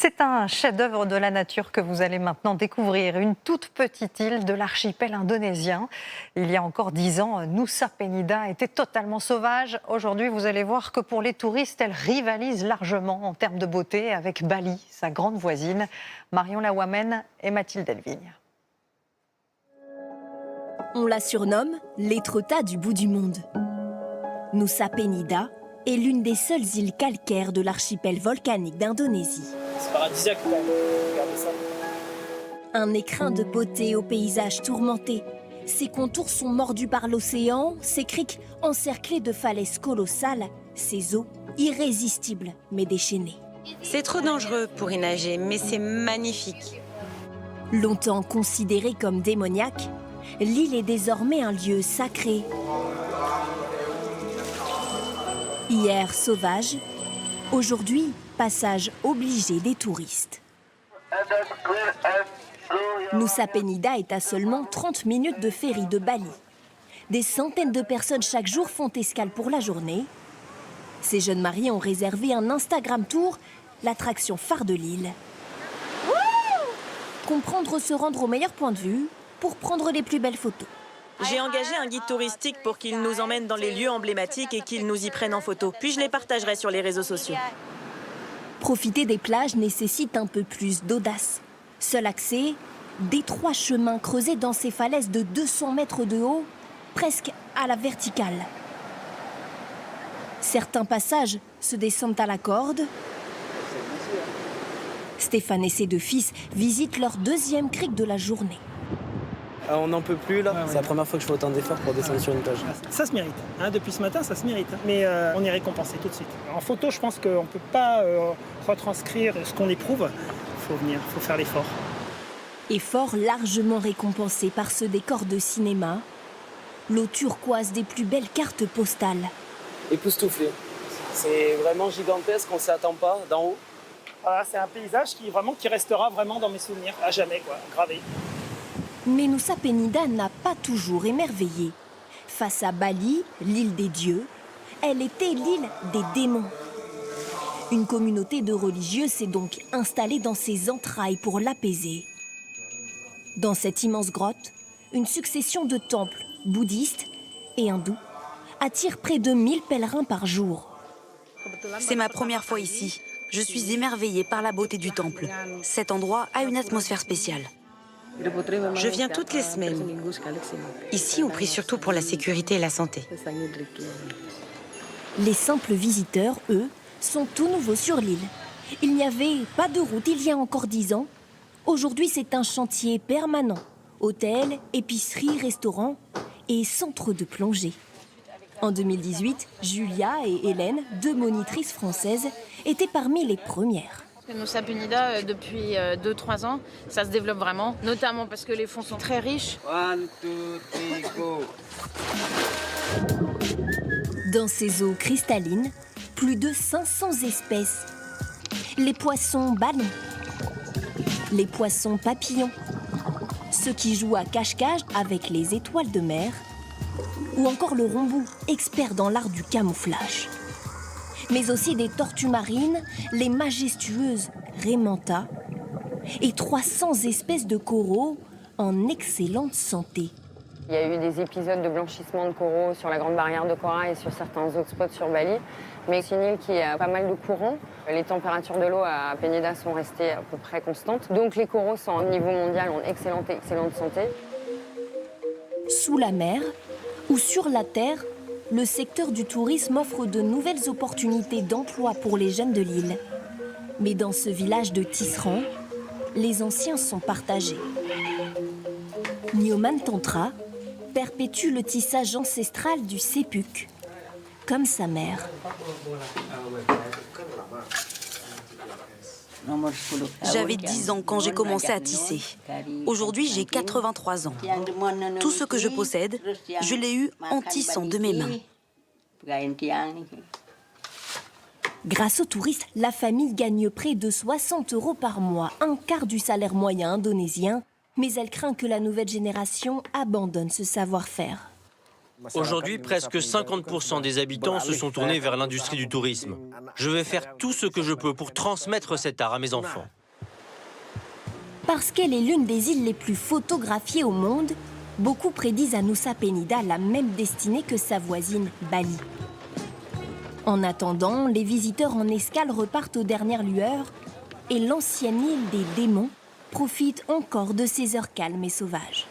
C'est un chef-d'œuvre de la nature que vous allez maintenant découvrir, une toute petite île de l'archipel indonésien. Il y a encore 10 ans, Nusa Penida était totalement sauvage. Aujourd'hui, vous allez voir que pour les touristes, elle rivalise largement en termes de beauté avec Bali, sa grande voisine. Marion Laouamène et Mathilde Delvigne. On la surnomme l'Étretat du bout du monde. Nusa Penida est l'une des seules îles calcaires de l'archipel volcanique d'Indonésie. C'est paradisiaque quand même, regardez ça. Un écrin de beauté au paysage tourmenté. Ses contours sont mordus par l'océan, ses criques encerclées de falaises colossales, ses eaux irrésistibles mais déchaînées. C'est trop dangereux pour y nager, mais c'est magnifique. Longtemps considérée comme démoniaque, l'île est désormais un lieu sacré. Hier sauvage, aujourd'hui passage obligé des touristes. Nusa Penida est à seulement 30 minutes de ferry de Bali. Des centaines de personnes chaque jour font escale pour la journée. Ces jeunes mariés ont réservé un Instagram Tour, l'attraction phare de l'île. Comprendre se rendre au meilleur point de vue pour prendre les plus belles photos. J'ai engagé un guide touristique pour qu'il nous emmène dans les lieux emblématiques et qu'il nous y prenne en photo. Puis je les partagerai sur les réseaux sociaux. Profiter des plages nécessite un peu plus d'audace. Seul accès, d'étroits chemins creusés dans ces falaises de 200 mètres de haut, presque à la verticale. Certains passages se descendent à la corde. Stéphane et ses deux fils visitent leur deuxième crique de la journée. On n'en peut plus là, c'est la première fois que je fais autant d'efforts pour descendre sur une plage. Ça se mérite, depuis ce matin ça se mérite, mais on est récompensé tout de suite. En photo je pense qu'on ne peut pas retranscrire ce qu'on éprouve, il faut venir, il faut faire l'effort. Effort largement récompensé par ce décor de cinéma, l'eau turquoise des plus belles cartes postales. Époustouflé, c'est vraiment gigantesque, on ne s'y attend pas d'en haut. Voilà, c'est un paysage qui restera vraiment dans mes souvenirs, à jamais quoi, gravé. Mais Nusa Penida n'a pas toujours émerveillé. Face à Bali, l'île des dieux, elle était l'île des démons. Une communauté de religieux s'est donc installée dans ses entrailles pour l'apaiser. Dans cette immense grotte, une succession de temples bouddhistes et hindous attire près de 1000 pèlerins par jour. C'est ma première fois ici. Je suis émerveillée par la beauté du temple. Cet endroit a une atmosphère spéciale. Je viens toutes les semaines. Ici, on prie surtout pour la sécurité et la santé. Les simples visiteurs, eux, sont tout nouveaux sur l'île. Il n'y avait pas de route il y a encore 10 ans. Aujourd'hui, c'est un chantier permanent. Hôtels, épiceries, restaurants et centres de plongée. En 2018, Julia et Hélène, deux monitrices françaises, étaient parmi les premières. Nusa Penida, depuis 2-3 ans, ça se développe vraiment, notamment parce que les fonds sont très riches. 1, 2, 3, go. Dans ces eaux cristallines, plus de 500 espèces. Les poissons ballons, les poissons papillons, ceux qui jouent à cache-cache avec les étoiles de mer, ou encore le rombou, expert dans l'art du camouflage. Mais aussi des tortues marines, les majestueuses Raimanta et 300 espèces de coraux en excellente santé. Il y a eu des épisodes de blanchissement de coraux sur la Grande Barrière de Corail et sur certains hotspots sur Bali. Mais c'est une île qui a pas mal de courants. Les températures de l'eau à Penida sont restées à peu près constantes. Donc les coraux sont au niveau mondial en excellente santé. Sous la mer ou sur la terre, le secteur du tourisme offre de nouvelles opportunités d'emploi pour les jeunes de l'île. Mais dans ce village de tisserands, les anciens sont partagés. Nyoman Tantra perpétue le tissage ancestral du sepuk, comme sa mère. J'avais 10 ans quand j'ai commencé à tisser. Aujourd'hui, j'ai 83 ans. Tout ce que je possède, je l'ai eu en tissant de mes mains. Grâce aux touristes, la famille gagne près de 60 € par mois, un quart du salaire moyen indonésien. Mais elle craint que la nouvelle génération abandonne ce savoir-faire. Aujourd'hui, presque 50% des habitants se sont tournés vers l'industrie du tourisme. Je vais faire tout ce que je peux pour transmettre cet art à mes enfants. Parce qu'elle est l'une des îles les plus photographiées au monde, beaucoup prédisent à Nusa Penida la même destinée que sa voisine Bali. En attendant, les visiteurs en escale repartent aux dernières lueurs et l'ancienne île des démons profite encore de ces heures calmes et sauvages.